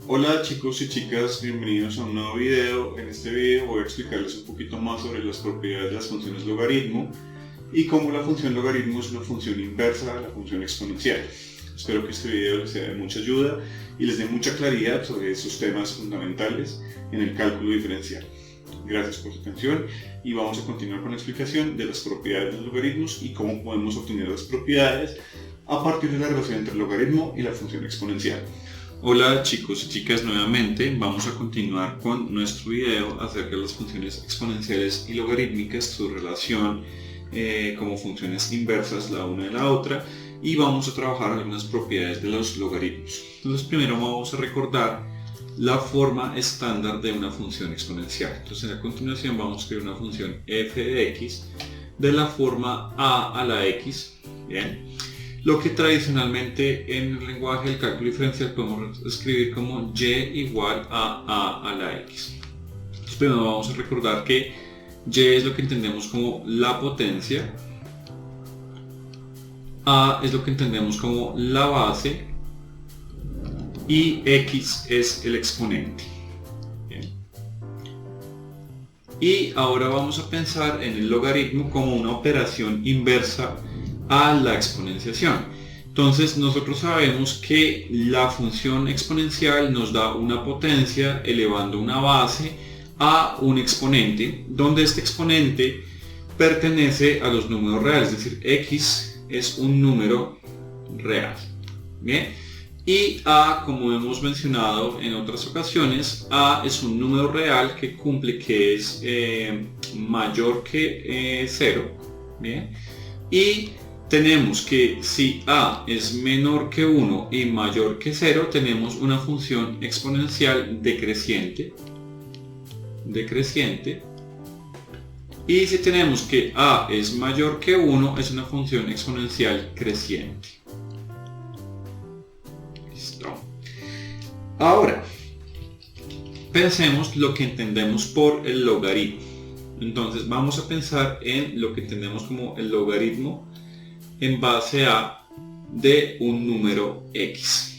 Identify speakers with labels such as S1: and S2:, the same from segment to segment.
S1: Hola chicos y chicas, bienvenidos a un nuevo video. En este video voy a explicarles un poquito más sobre las propiedades de las funciones logaritmo y cómo la función logaritmo es una función inversa a la función exponencial. Espero que este video les sea de mucha ayuda y les dé mucha claridad sobre estos temas fundamentales en el cálculo diferencial. Gracias por su atención y vamos a continuar con la explicación de las propiedades de los logaritmos y cómo podemos obtener las propiedades a partir de la relación entre el logaritmo y la función exponencial. Hola chicos y chicas, nuevamente vamos a continuar con nuestro video acerca de las funciones exponenciales y logarítmicas, su relación como funciones inversas la una de la otra, y vamos a trabajar algunas propiedades de los logaritmos. Entonces primero vamos a recordar la forma estándar de una función exponencial. Entonces a continuación vamos a escribir una función f de x de la forma a la x, bien, lo que tradicionalmente en el lenguaje del cálculo diferencial podemos escribir como y igual a la x. Entonces primero vamos a recordar que y es lo que entendemos como la potencia, a es lo que entendemos como la base y x es el exponente. Bien. Y ahora vamos a pensar en el logaritmo como una operación inversa a la exponenciación. Entonces nosotros sabemos que la función exponencial nos da una potencia elevando una base a un exponente, donde este exponente pertenece a los números reales, es decir, x es un número real. Bien, y a, como hemos mencionado en otras ocasiones, a es un número real que cumple que es mayor que 0. Bien, y tenemos que si a es menor que 1 y mayor que 0, tenemos una función exponencial decreciente. Y si tenemos que a es mayor que 1, es una función exponencial creciente. Listo. Ahora, pensemos lo que entendemos por el logaritmo. Entonces vamos a pensar en lo que entendemos como el logaritmo en base a de un número x.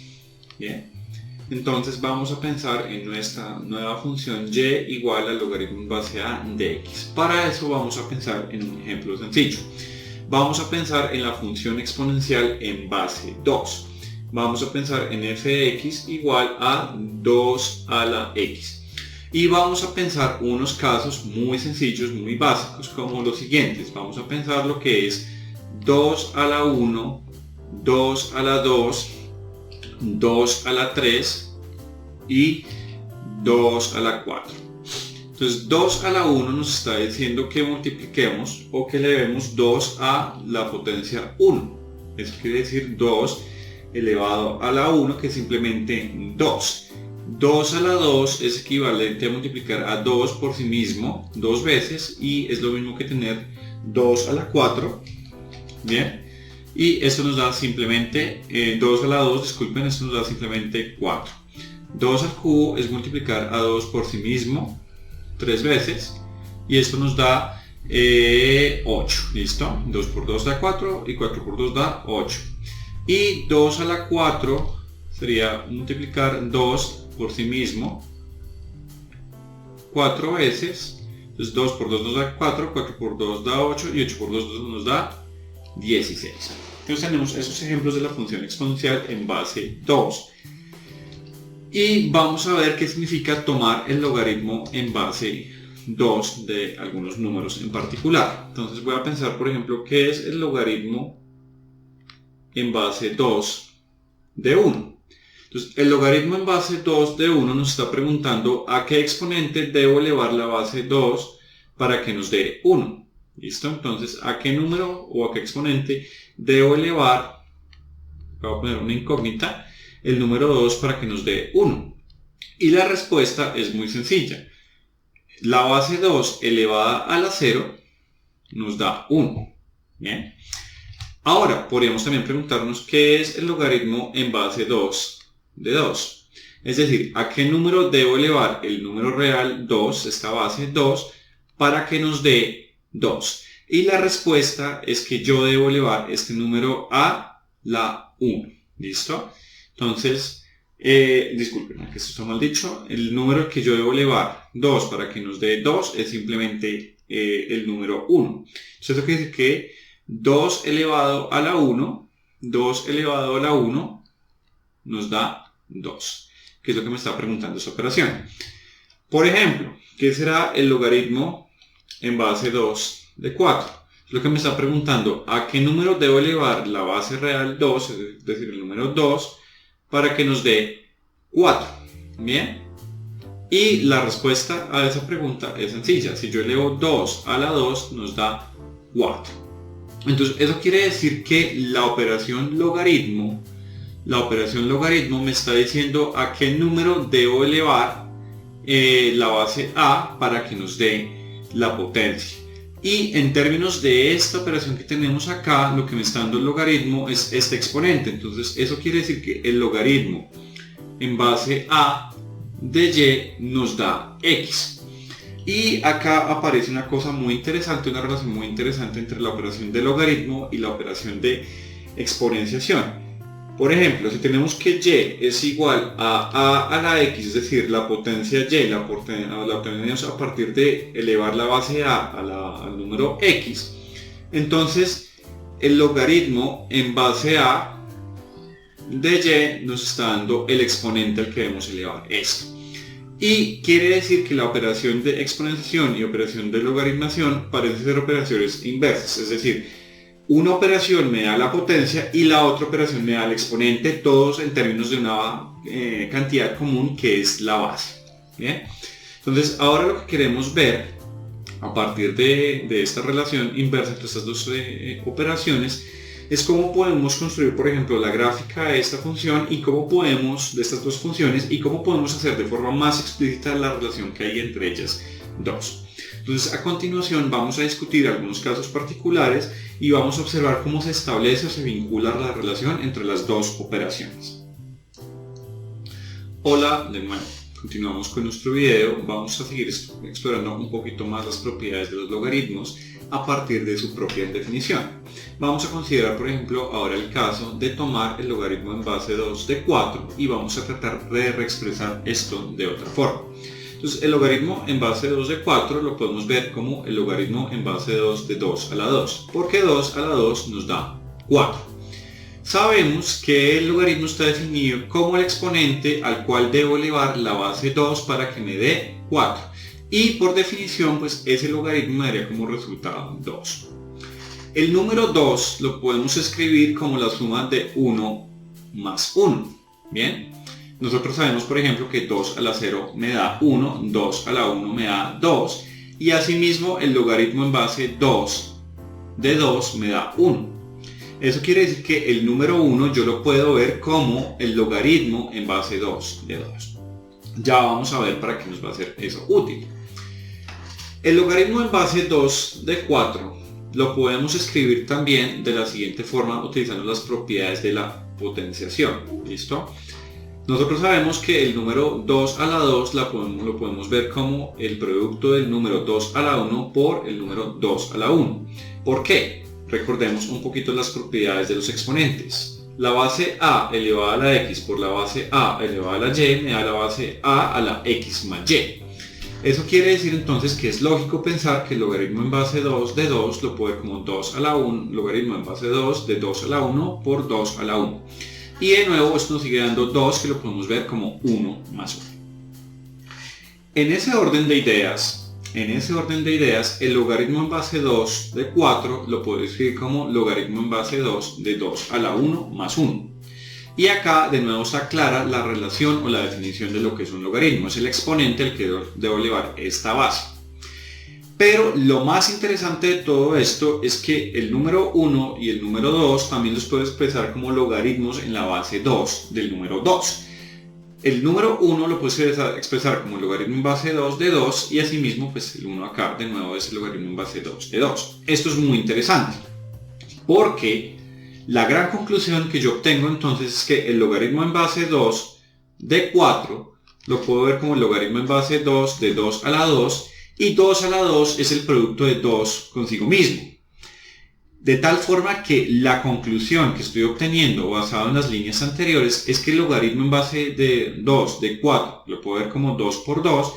S1: Bien, entonces vamos a pensar en nuestra nueva función y igual al logaritmo en base a de x. Para eso vamos a pensar en un ejemplo sencillo. Vamos a pensar en la función exponencial en base 2. Vamos a pensar en f de x igual a 2 a la x. Y vamos a pensar unos casos muy sencillos, muy básicos, como los siguientes. Vamos a pensar lo que es 2 a la 1, 2 a la 2, 2 a la 3 y 2 a la 4. Entonces 2 a la 1 nos está diciendo que multipliquemos o que elevemos 2 a la potencia 1. Eso quiere decir 2 elevado a la 1, que es simplemente 2. 2 a la 2 es equivalente a multiplicar a 2 por sí mismo 2 veces, y es lo mismo que tener 2 a la 4. Bien, y esto nos da simplemente 2 a la 2, disculpen, esto nos da simplemente 4. 2 al cubo es multiplicar a 2 por sí mismo 3 veces, y esto nos da 8. Listo, 2 por 2 da 4 y 4 por 2 da 8. Y 2 a la 4 sería multiplicar 2 por sí mismo 4 veces. Entonces 2 por 2 nos da 4, 4 por 2 da 8 y 8 por 2 nos da 16. Entonces tenemos esos ejemplos de la función exponencial en base 2. Y vamos a ver qué significa tomar el logaritmo en base 2 de algunos números en particular. Entonces voy a pensar, por ejemplo, qué es el logaritmo en base 2 de 1. Entonces el logaritmo en base 2 de 1 nos está preguntando a qué exponente debo elevar la base 2 para que nos dé 1. ¿Listo? Entonces, ¿a qué número o a qué exponente debo elevar, voy a poner una incógnita, el número 2 para que nos dé 1? Y la respuesta es muy sencilla. La base 2 elevada a la 0 nos da 1. Bien. Ahora, podríamos también preguntarnos qué es el logaritmo en base 2 de 2. Es decir, ¿a qué número debo elevar el número real 2, esta base 2, para que nos dé 2? Y la respuesta es que yo debo elevar este número a la 1. ¿Listo? Entonces, Disculpen, que esto está mal dicho. El número que yo debo elevar 2 para que nos dé 2 es simplemente el número 1. Entonces eso quiere decir que 2 elevado a la 1, 2 elevado a la 1 nos da 2, que es lo que me está preguntando esta operación. Por ejemplo, ¿qué será el logaritmo en base 2 de 4? Lo que me está preguntando, ¿a qué número debo elevar la base real 2, es decir, el número 2, para que nos dé 4? Bien. Y la respuesta a esa pregunta es sencilla. Si yo elevo 2 a la 2, nos da 4. Entonces, eso quiere decir que la operación logaritmo me está diciendo a qué número debo elevar la base a para que nos dé la potencia. Y en términos de esta operación que tenemos acá, lo que me está dando el logaritmo es este exponente. Entonces eso quiere decir que el logaritmo en base a de y nos da x. Y acá aparece una cosa muy interesante, una relación muy interesante entre la operación de logaritmo y la operación de exponenciación. Por ejemplo, si tenemos que y es igual a la x, es decir, la potencia y la obtenemos a partir de elevar la base al número x, entonces el logaritmo en base a de y nos está dando el exponente al que debemos elevar esto. Y quiere decir que la operación de exponenciación y operación de logaritmación parecen ser operaciones inversas, es decir, una operación me da la potencia y la otra operación me da el exponente, todos en términos de una cantidad común que es la base. ¿Bien? Entonces ahora lo que queremos ver a partir de esta relación inversa entre estas dos operaciones es cómo podemos construir, por ejemplo, la gráfica de esta función y cómo podemos, de estas dos funciones, y cómo podemos hacer de forma más explícita la relación que hay entre ellas dos. Entonces, a continuación vamos a discutir algunos casos particulares y vamos a observar cómo se establece o se vincula la relación entre las dos operaciones. Hola de nuevo, continuamos con nuestro video. Vamos a seguir explorando un poquito más las propiedades de los logaritmos a partir de su propia definición. Vamos a considerar, por ejemplo, ahora el caso de tomar el logaritmo en base 2 de 4 y vamos a tratar de reexpresar esto de otra forma. Entonces, el logaritmo en base 2 de 4 lo podemos ver como el logaritmo en base 2 de 2 a la 2, porque 2 a la 2 nos da 4. Sabemos que el logaritmo está definido como el exponente al cual debo elevar la base 2 para que me dé 4. Y por definición, pues ese logaritmo me daría como resultado 2. El número 2 lo podemos escribir como la suma de 1 más 1. ¿Bien? Nosotros sabemos, por ejemplo, que 2 a la 0 me da 1, 2 a la 1 me da 2, y asimismo el logaritmo en base 2 de 2 me da 1. Eso quiere decir que el número 1 yo lo puedo ver como el logaritmo en base 2 de 2. Ya vamos a ver para qué nos va a ser eso útil. El logaritmo en base 2 de 4 lo podemos escribir también de la siguiente forma utilizando las propiedades de la potenciación. ¿Listo? Nosotros sabemos que el número 2 a la 2 lo podemos ver como el producto del número 2 a la 1 por el número 2 a la 1. ¿Por qué? Recordemos un poquito las propiedades de los exponentes. La base a elevada a la x por la base a elevada a la y me da la base a la x más y. Eso quiere decir entonces que es lógico pensar que el logaritmo en base 2 de 2 lo puedo ver como 2 a la 1, logaritmo en base 2 de 2 a la 1 por 2 a la 1. Y de nuevo esto nos sigue dando 2, que lo podemos ver como 1 más 1. En ese orden de ideas, el logaritmo en base 2 de 4 lo puedo escribir como logaritmo en base 2 de 2 a la 1 más 1. Y acá de nuevo está clara la relación o la definición de lo que es un logaritmo. Es el exponente al que debo elevar esta base. Pero lo más interesante de todo esto es que el número 1 y el número 2 también los puedo expresar como logaritmos en la base 2 del número 2. El número 1 lo puedo expresar como logaritmo en base 2 de 2 y asimismo pues el 1 acá de nuevo es el logaritmo en base 2 de 2. Esto es muy interesante porque la gran conclusión que yo obtengo entonces es que el logaritmo en base 2 de 4 lo puedo ver como el logaritmo en base 2 de 2 a la 2 y 2 a la 2 es el producto de 2 consigo mismo. De tal forma que la conclusión que estoy obteniendo basado en las líneas anteriores es que el logaritmo en base de 2, de 4, lo puedo ver como 2 por 2,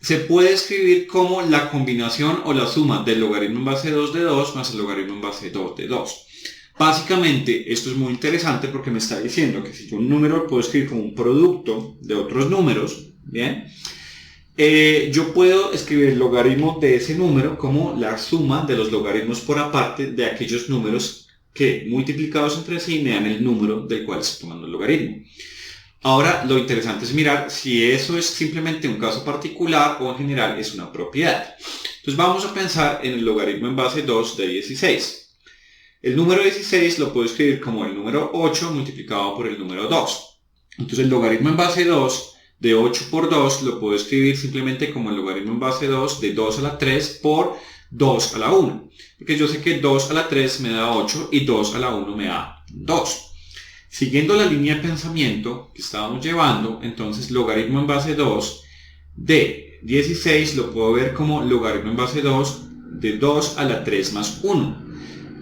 S1: se puede escribir como la combinación o la suma del logaritmo en base 2 de 2 más el logaritmo en base 2 de 2. Básicamente, esto es muy interesante porque me está diciendo que si yo un número lo puedo escribir como un producto de otros números, ¿bien? Yo puedo escribir el logaritmo de ese número como la suma de los logaritmos por aparte de aquellos números que multiplicados entre sí me dan el número del cual estoy tomando el logaritmo. Ahora lo interesante es mirar si eso es simplemente un caso particular o en general es una propiedad. Entonces vamos a pensar en el logaritmo en base 2 de 16. El número 16 lo puedo escribir como el número 8 multiplicado por el número 2. Entonces el logaritmo en base 2 de 8 por 2 lo puedo escribir simplemente como el logaritmo en base 2 de 2 a la 3 por 2 a la 1. Porque yo sé que 2 a la 3 me da 8 y 2 a la 1 me da 2. Siguiendo la línea de pensamiento que estábamos llevando, entonces logaritmo en base 2 de 16 lo puedo ver como logaritmo en base 2 de 2 a la 3 más 1.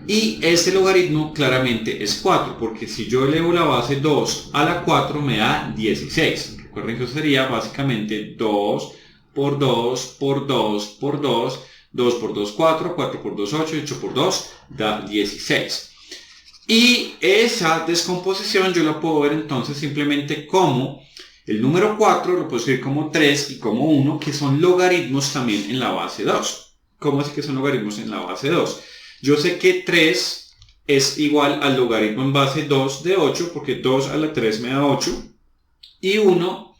S1: Y este logaritmo claramente es 4, porque si yo elevo la base 2 a la 4 me da 16. Recuerden que eso sería básicamente 2 por 2 por 2 por 2, 2 por 2, 4, 4 por 2, 8, 8 por 2 da 16. Y esa descomposición yo la puedo ver entonces simplemente como el número 4 lo puedo escribir como 3 y como 1, que son logaritmos también en la base 2. ¿Cómo así que son logaritmos en la base 2? Yo sé que 3 es igual al logaritmo en base 2 de 8, porque 2 a la 3 me da 8. Y 1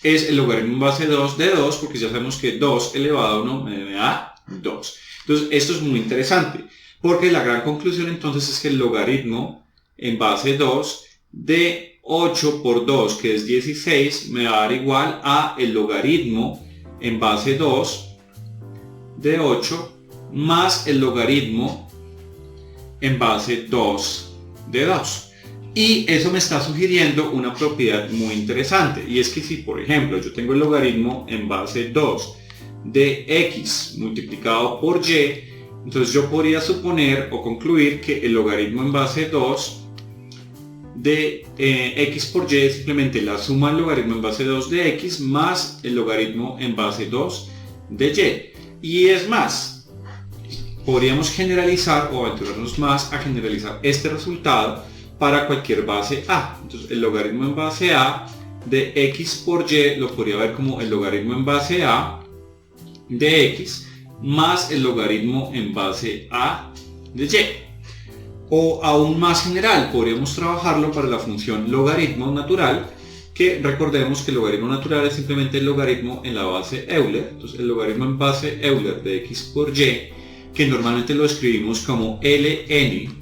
S1: es el logaritmo en base 2 de 2, porque ya sabemos que 2 elevado a 1 me da 2. Entonces esto es muy interesante, porque la gran conclusión entonces es que el logaritmo en base 2 de 8 por 2, que es 16, me va a dar igual a el logaritmo en base 2 de 8 más el logaritmo en base 2 de 2. Y eso me está sugiriendo una propiedad muy interesante, y es que si por ejemplo yo tengo el logaritmo en base 2 de x multiplicado por y, entonces yo podría suponer o concluir que el logaritmo en base 2 de x por y es simplemente la suma del logaritmo en base 2 de x más el logaritmo en base 2 de y. Y es más, podríamos generalizar o aventurarnos más a generalizar este resultado para cualquier base a. Entonces el logaritmo en base a de x por y lo podría ver como el logaritmo en base a de x más el logaritmo en base a de y. O aún más general, podríamos trabajarlo para la función logaritmo natural, que recordemos que el logaritmo natural es simplemente el logaritmo en la base Euler. Entonces el logaritmo en base Euler de x por y, que normalmente lo escribimos como ln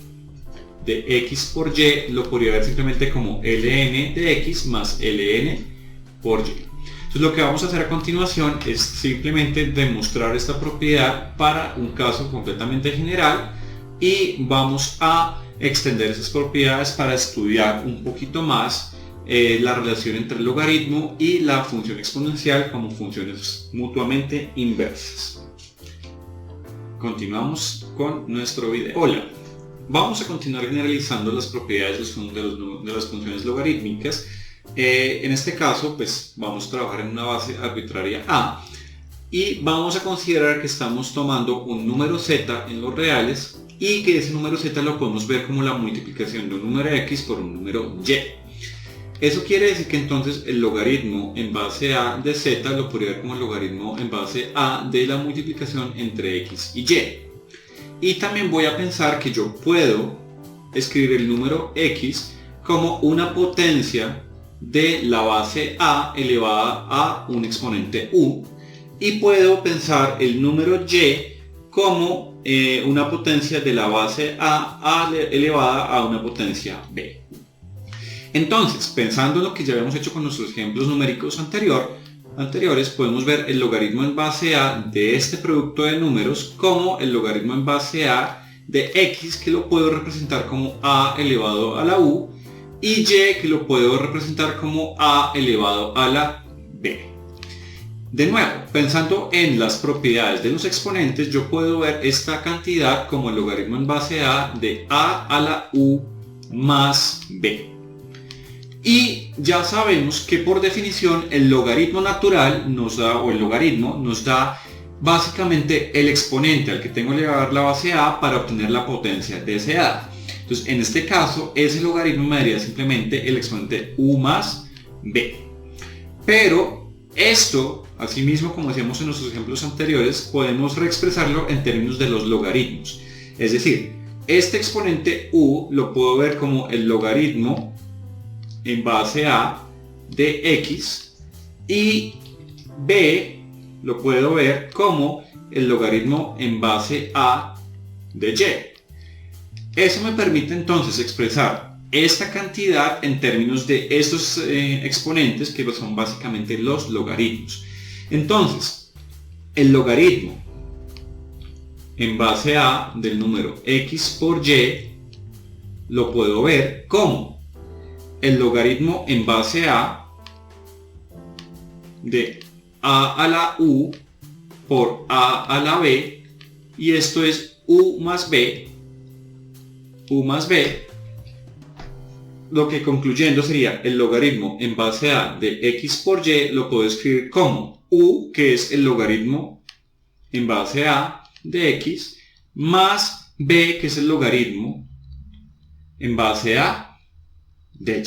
S1: de x por y, lo podría ver simplemente como ln de x más ln por y. Entonces lo que vamos a hacer a continuación es simplemente demostrar esta propiedad para un caso completamente general, y vamos a extender esas propiedades para estudiar un poquito más la relación entre el logaritmo y la función exponencial como funciones mutuamente inversas. Continuamos con nuestro video. Hola, vamos a continuar generalizando las propiedades de las funciones logarítmicas. En este caso, pues vamos a trabajar en una base arbitraria a, y vamos a considerar que estamos tomando un número z en los reales, y que ese número z lo podemos ver como la multiplicación de un número x por un número y. Eso quiere decir que entonces el logaritmo en base a de z lo podría ver como el logaritmo en base a de la multiplicación entre x y y. Y también voy a pensar que yo puedo escribir el número x como una potencia de la base a elevada a un exponente u, y puedo pensar el número y como una potencia de la base a elevada a una potencia b. Entonces, pensando en lo que ya habíamos hecho con nuestros ejemplos numéricos anteriores, podemos ver el logaritmo en base a de este producto de números como el logaritmo en base a de x, que lo puedo representar como a elevado a la u, y y, que lo puedo representar como a elevado a la b. De nuevo, pensando en las propiedades de los exponentes, yo puedo ver esta cantidad como el logaritmo en base a de a a la u más b. Y ya sabemos que por definición el logaritmo natural nos da, o el logaritmo nos da básicamente el exponente al que tengo que llevar la base a para obtener la potencia de ese a. Entonces, en este caso, ese logaritmo me daría simplemente el exponente u más b. Pero esto, asimismo, como hacíamos en nuestros ejemplos anteriores, podemos reexpresarlo en términos de los logaritmos. Es decir, este exponente u lo puedo ver como el logaritmo en base a de x y b lo puedo ver como el logaritmo en base a de y. Eso me permite entonces expresar esta cantidad en términos de estos exponentes que son básicamente los logaritmos. Entonces, el logaritmo en base a del número x por y lo puedo ver como el logaritmo en base a de a la u por a a la b, y esto es u más b, lo que concluyendo sería el logaritmo en base a de x por y, lo puedo escribir como u, que es el logaritmo en base a de x, más b, que es el logaritmo en base a de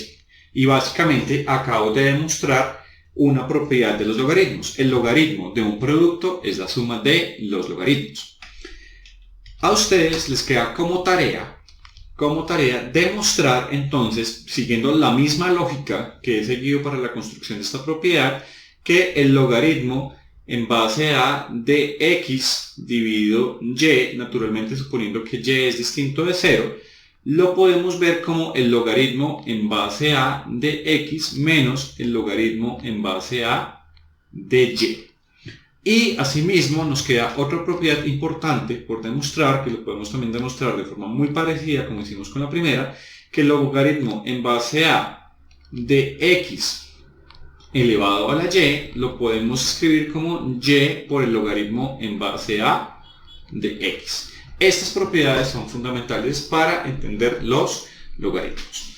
S1: y. Y básicamente acabo de demostrar una propiedad de los logaritmos. El logaritmo de un producto es la suma de los logaritmos. A ustedes les queda como tarea demostrar entonces, siguiendo la misma lógica que he seguido para la construcción de esta propiedad, que el logaritmo en base a de x dividido y, naturalmente suponiendo que y es distinto de 0, lo podemos ver como el logaritmo en base a de x menos el logaritmo en base a de y. Y asimismo nos queda otra propiedad importante por demostrar, que lo podemos también demostrar de forma muy parecida como hicimos con la primera, que el logaritmo en base a de x elevado a la y lo podemos escribir como y por el logaritmo en base a de x. Estas propiedades son fundamentales para entender los logaritmos.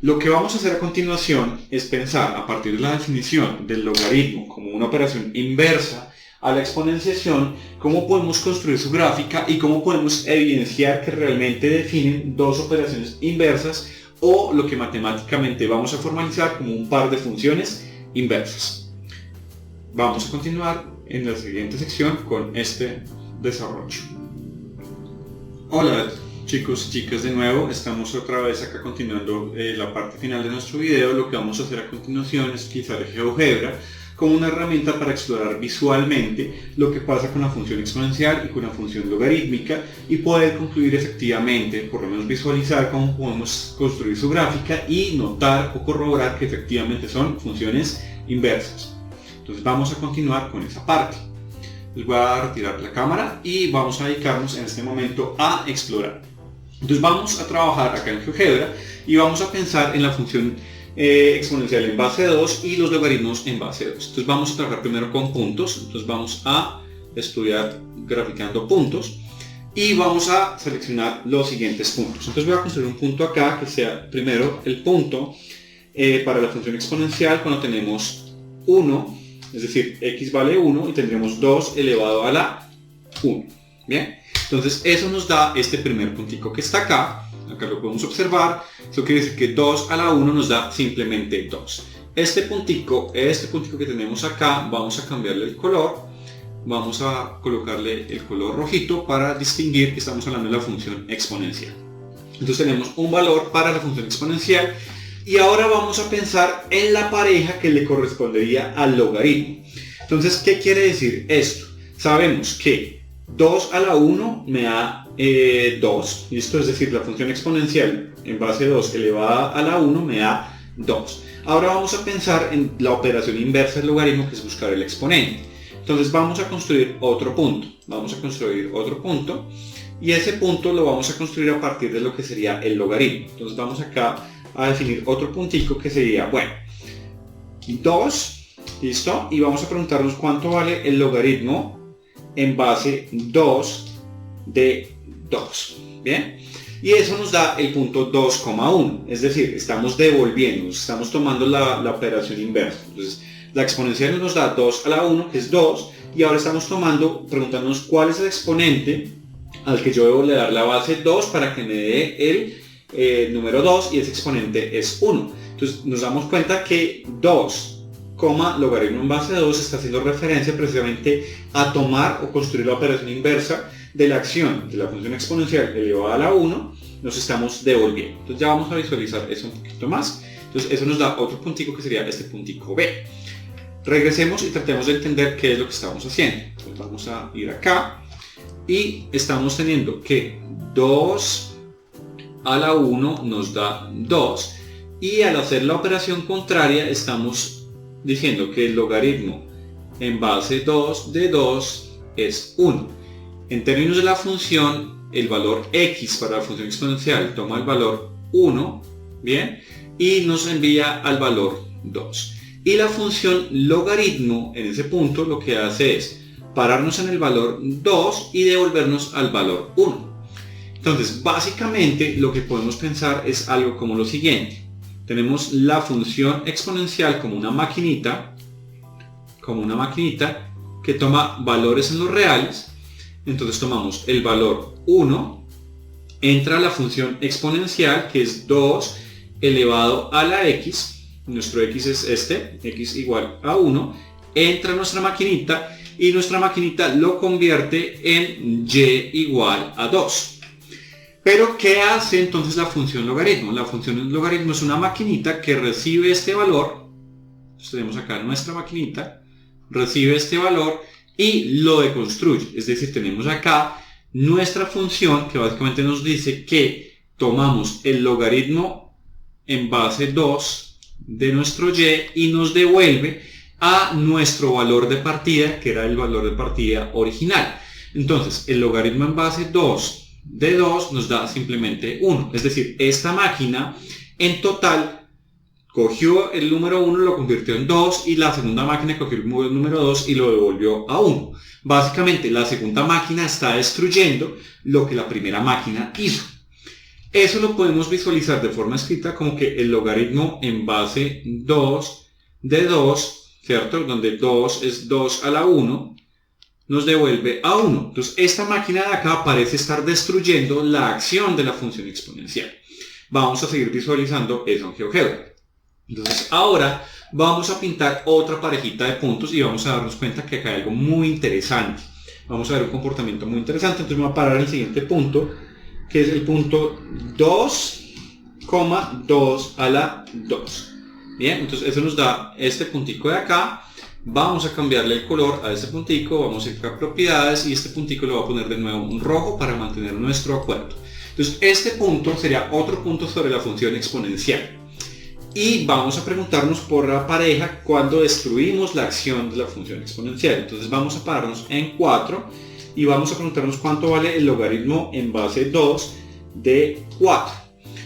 S1: Lo que vamos a hacer a continuación es pensar, a partir de la definición del logaritmo como una operación inversa a la exponenciación, cómo podemos construir su gráfica y cómo podemos evidenciar que realmente definen dos operaciones inversas, o lo que matemáticamente vamos a formalizar como un par de funciones inversas. Vamos a continuar en la siguiente sección con este desarrollo. Hola chicos y chicas, de nuevo estamos otra vez acá continuando la parte final de nuestro video. Lo que vamos a hacer a continuación es utilizar GeoGebra como una herramienta para explorar visualmente lo que pasa con la función exponencial y con la función logarítmica, y poder concluir efectivamente, por lo menos visualizar cómo podemos construir su gráfica y notar o corroborar que efectivamente son funciones inversas. Entonces vamos a continuar con esa parte. Les voy a retirar la cámara y vamos a dedicarnos en este momento a explorar. Entonces vamos a trabajar acá en GeoGebra y vamos a pensar en la función exponencial en base 2 y los logaritmos en base 2. Entonces vamos a trabajar primero con puntos. Entonces vamos a estudiar graficando puntos y vamos a seleccionar los siguientes puntos. Entonces voy a construir un punto acá que sea primero el punto para la función exponencial cuando tenemos 1, es decir, x vale 1 y tendremos 2 elevado a la 1. Bien, entonces eso nos da este primer puntico que está acá. Acá lo podemos observar. Eso quiere decir que 2 a la 1 nos da simplemente 2. Este puntico que tenemos acá, vamos a cambiarle el color. Vamos a colocarle el color rojito para distinguir que estamos hablando de la función exponencial. Entonces tenemos un valor para la función exponencial. Y ahora vamos a pensar en la pareja que le correspondería al logaritmo. Entonces, ¿qué quiere decir esto? Sabemos que 2 a la 1 me da 2, ¿listo? Es decir, la función exponencial en base 2 elevada a la 1 me da 2. Ahora vamos a pensar en la operación inversa del logaritmo, que es buscar el exponente. Entonces vamos a construir otro punto. Y ese punto lo vamos a construir a partir de lo que sería el logaritmo. Entonces vamos acá a definir otro puntico que sería, bueno, 2 ¿Listo? Y vamos a preguntarnos cuánto vale el logaritmo en base 2 de 2. ¿Bien? Y eso nos da el punto 2,1. Es decir, estamos devolviendo, estamos tomando la operación inversa. Entonces, la exponencial nos da 2 a la 1, que es 2. Y ahora estamos preguntándonos cuál es el exponente al que yo debo dar la base 2 para que me dé el número 2, y ese exponente es 1. Entonces nos damos cuenta que 2, logaritmo en base 2 está haciendo referencia precisamente a tomar o construir la operación inversa de la acción de la función exponencial elevada a la 1, nos estamos devolviendo. Entonces ya vamos a visualizar eso un poquito más. Entonces eso nos da otro puntico que sería este puntico B. Regresemos y tratemos de entender qué es lo que estamos haciendo. Entonces vamos a ir acá y estamos teniendo que 2 a la 1 nos da 2, y al hacer la operación contraria estamos diciendo que el logaritmo en base 2 de 2 es 1. En términos de la función, el valor x para la función exponencial toma el valor 1, ¿bien? Y nos envía al valor 2. Y la función logaritmo en ese punto lo que hace es pararnos en el valor 2 y devolvernos al valor 1. Entonces, básicamente lo que podemos pensar es algo como lo siguiente. Tenemos la función exponencial como una maquinita que toma valores en los reales. Entonces tomamos el valor 1, entra la función exponencial, que es 2 elevado a la x, nuestro x es este, x igual a 1, entra nuestra maquinita y nuestra maquinita lo convierte en y igual a 2. Pero ¿qué hace entonces la función logaritmo? La función logaritmo es una maquinita que recibe este valor. Entonces tenemos acá nuestra maquinita, recibe este valor y lo deconstruye. Es decir, tenemos acá nuestra función que básicamente nos dice que tomamos el logaritmo en base 2 de nuestro y nos devuelve a nuestro valor de partida, que era el valor de partida original. Entonces, el logaritmo en base 2 de 2 nos da simplemente 1. Es decir, esta máquina en total cogió el número 1, lo convirtió en 2, y la segunda máquina cogió el número 2 y lo devolvió a 1. Básicamente, la segunda máquina está destruyendo lo que la primera máquina hizo. Eso lo podemos visualizar de forma escrita como que el logaritmo en base 2 de 2, ¿cierto? Donde 2 es 2 a la 1, nos devuelve a 1. Entonces esta máquina de acá parece estar destruyendo la acción de la función exponencial. Vamos a seguir visualizando eso en GeoGebra. Entonces ahora vamos a pintar otra parejita de puntos y vamos a darnos cuenta que acá hay algo muy interesante. Vamos a ver un comportamiento muy interesante. Entonces me voy a parar en el siguiente punto, que es el punto 2, 2 a la 2. Bien, entonces eso nos da este puntico de acá. Vamos a cambiarle el color a este puntico, vamos a ir a propiedades y este puntico lo voy a poner de nuevo un rojo para mantener nuestro acuerdo. Entonces este punto sería otro punto sobre la función exponencial. Y vamos a preguntarnos por la pareja cuando destruimos la acción de la función exponencial. Entonces vamos a pararnos en 4 y vamos a preguntarnos cuánto vale el logaritmo en base 2 de 4.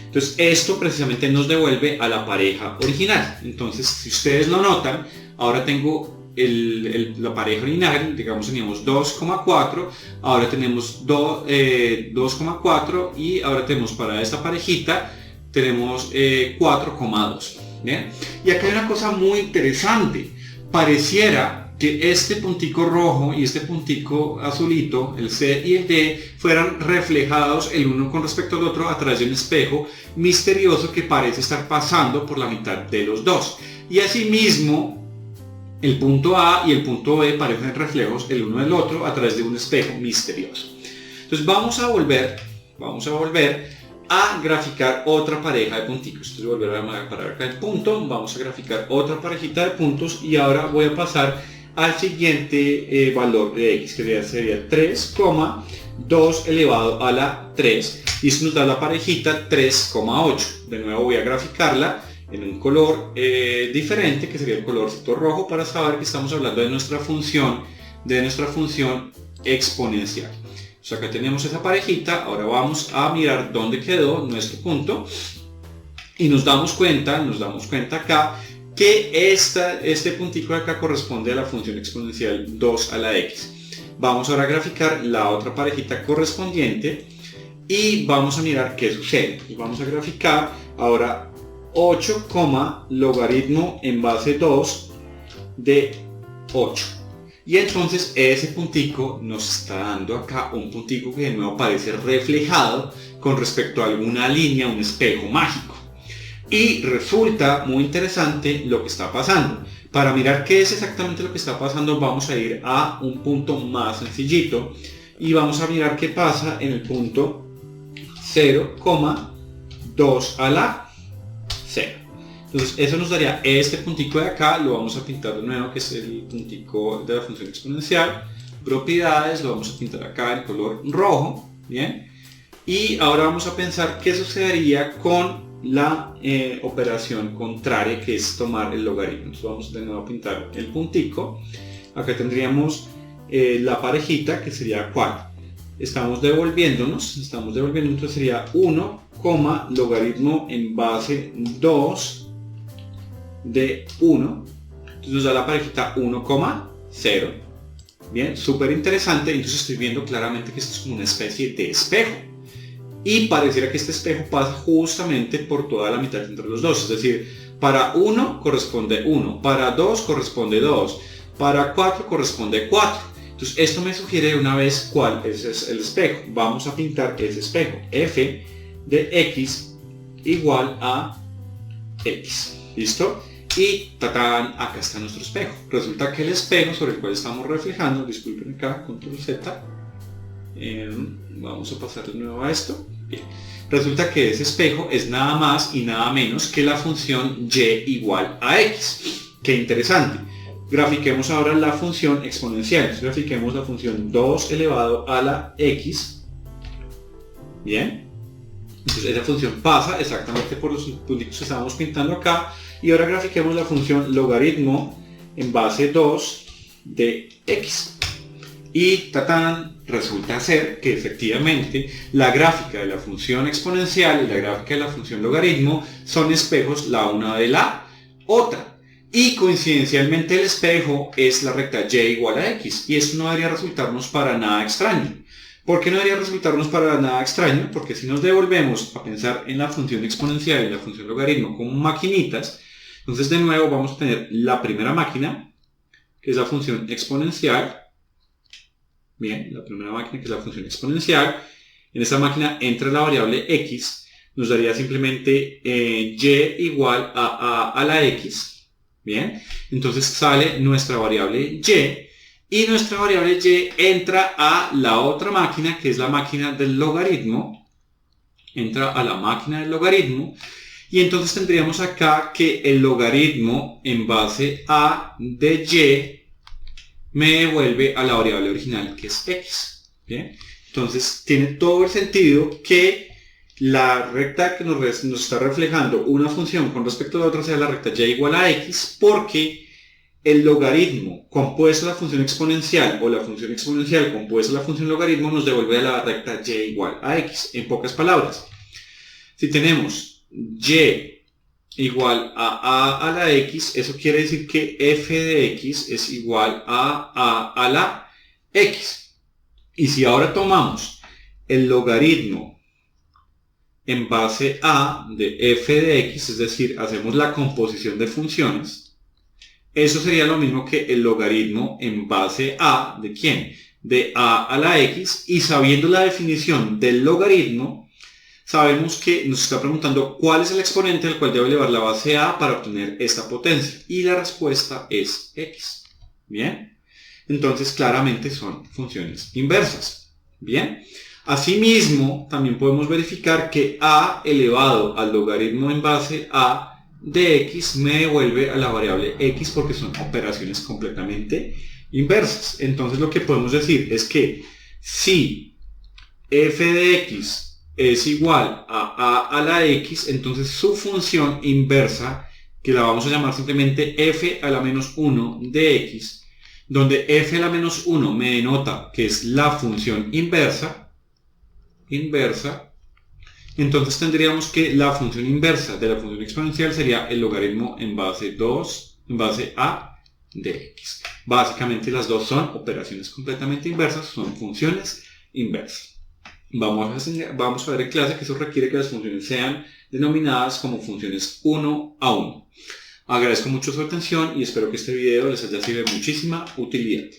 S1: Entonces esto precisamente nos devuelve a la pareja original. Entonces si ustedes lo notan, ahora tengo la pareja original, digamos teníamos 2,4, ahora tenemos 2,4 y ahora tenemos para esta parejita, tenemos 4,2. ¿Bien? Y acá hay una cosa muy interesante, pareciera que este puntico rojo y este puntico azulito, el C y el D, fueran reflejados el uno con respecto al otro a través de un espejo misterioso que parece estar pasando por la mitad de los dos. Y asimismo, el punto A y el punto B parecen reflejos el uno del otro a través de un espejo misterioso. Entonces vamos a volver a graficar otra pareja de punticos. Entonces volver a parar acá el punto, vamos a graficar otra parejita de puntos y ahora voy a pasar al siguiente valor de x, que sería 3,2 elevado a la 3, y eso nos da la parejita 3,8. De nuevo voy a graficarla en un color diferente, que sería el colorcito rojo, para saber que estamos hablando de nuestra función exponencial. Entonces acá tenemos esa parejita. Ahora vamos a mirar dónde quedó nuestro punto y nos damos cuenta acá que este puntico de acá corresponde a la función exponencial 2 a la x. Vamos ahora a graficar la otra parejita correspondiente y vamos a mirar qué sucede. Y vamos a graficar ahora 8, logaritmo en base 2 de 8. Y entonces ese puntico nos está dando acá un puntico que de nuevo aparece reflejado con respecto a alguna línea, un espejo mágico. Y resulta muy interesante lo que está pasando. Para mirar qué es exactamente lo que está pasando, vamos a ir a un punto más sencillito y vamos a mirar qué pasa en el punto 0,2 a la 0. Entonces eso nos daría este puntico de acá, lo vamos a pintar de nuevo, que es el puntico de la función exponencial. Propiedades, lo vamos a pintar acá en color rojo, ¿bien? Y ahora vamos a pensar qué sucedería con la operación contraria, que es tomar el logaritmo. Entonces vamos de nuevo a pintar el puntico. Acá tendríamos la parejita, que sería ¿cuál? Estamos devolviendo, entonces sería 1, logaritmo en base 2 de 1. Entonces nos da la parejita 1,0. Bien, súper interesante. Entonces estoy viendo claramente que esto es como una especie de espejo. Y pareciera que este espejo pasa justamente por toda la mitad entre los dos. Es decir, para 1 corresponde 1, para 2 corresponde 2, para 4 corresponde 4. Entonces esto me sugiere una vez cuál es el espejo. Vamos a pintar ese espejo. F de x igual a x. ¿Listo? Y ¡tatán! Acá está nuestro espejo. Resulta que el espejo sobre el cual estamos reflejando, disculpen acá, control Z, vamos a pasar de nuevo a esto. Bien. Resulta que ese espejo es nada más y nada menos que la función y igual a x. Qué interesante. Grafiquemos ahora la función exponencial. Entonces, grafiquemos la función 2 elevado a la x. Bien. Entonces esa función pasa exactamente por los puntitos que estábamos pintando acá. Y ahora grafiquemos la función logaritmo en base 2 de x. Y ¡tatán! Resulta ser que efectivamente la gráfica de la función exponencial y la gráfica de la función logaritmo son espejos la una de la otra. Y coincidencialmente el espejo es la recta y igual a x. Y esto no debería resultarnos para nada extraño. ¿Por qué no debería resultarnos para nada extraño? Porque si nos devolvemos a pensar en la función exponencial y la función logaritmo como maquinitas, entonces de nuevo vamos a tener la primera máquina, que es la función exponencial. Bien, la primera máquina, que es la función exponencial. En esta máquina entra la variable x, nos daría simplemente y igual a la x. Bien, entonces sale nuestra variable y nuestra variable y entra a la otra máquina, que es la máquina del logaritmo. Entra a la máquina del logaritmo y entonces tendríamos acá que el logaritmo en base a de y me devuelve a la variable original, que es x. ¿Bien? Entonces tiene todo el sentido que la recta que nos está reflejando una función con respecto a la otra sea la recta y igual a x, porque el logaritmo compuesto a la función exponencial o la función exponencial compuesta a la función logaritmo nos devuelve a la recta y igual a x. En pocas palabras, si tenemos y igual a la x, eso quiere decir que f de x es igual a la x. Y si ahora tomamos el logaritmo en base a de f de x, es decir, hacemos la composición de funciones, eso sería lo mismo que el logaritmo en base a ¿de quién? De a la x, y sabiendo la definición del logaritmo, sabemos que nos está preguntando cuál es el exponente al cual debe elevar la base a para obtener esta potencia. Y la respuesta es x. ¿Bien? Entonces claramente son funciones inversas. ¿Bien? Asimismo, también podemos verificar que a elevado al logaritmo en base a de x me devuelve a la variable x, porque son operaciones completamente inversas. Entonces lo que podemos decir es que si f de x es igual a la x, entonces su función inversa, que la vamos a llamar simplemente f a la menos 1 de x, donde f a la menos 1 me denota que es la función inversa, Entonces tendríamos que la función inversa de la función exponencial sería el logaritmo en base a de x. Básicamente las dos son operaciones completamente inversas, son funciones inversas. Vamos a ver en clase que eso requiere que las funciones sean denominadas como funciones 1 a 1. Agradezco mucho su atención y espero que este video les haya sido de muchísima utilidad.